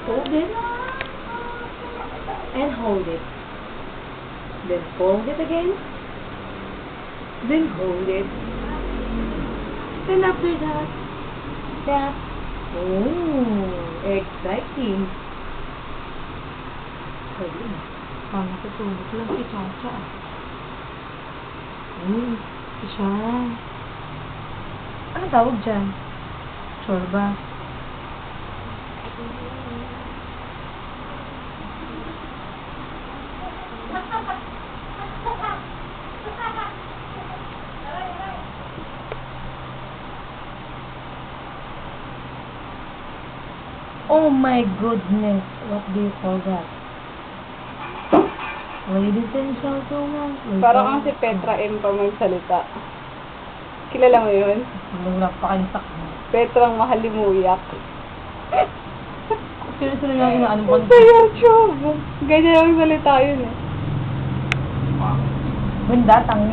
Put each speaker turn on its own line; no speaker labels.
Hold it. And hold it. Then fold it again. Then hold it. Then after that, tap. Oh, exciting. Sabi na.
Natutulog lang si Chacha.
Siya. Ano tawag dyan? Chorba. Oh my goodness, what do you call that? Ladies and gentlemen,
Parang ang si Petra M. pa magsalita. Kilala mo yun?
wala pa kayong takbo.
Petrang Mahalimuyak.
Seryoso na lang inaano ko.
Sa YouTube! Ganyan ang salita yun eh.
Ganda, tangi.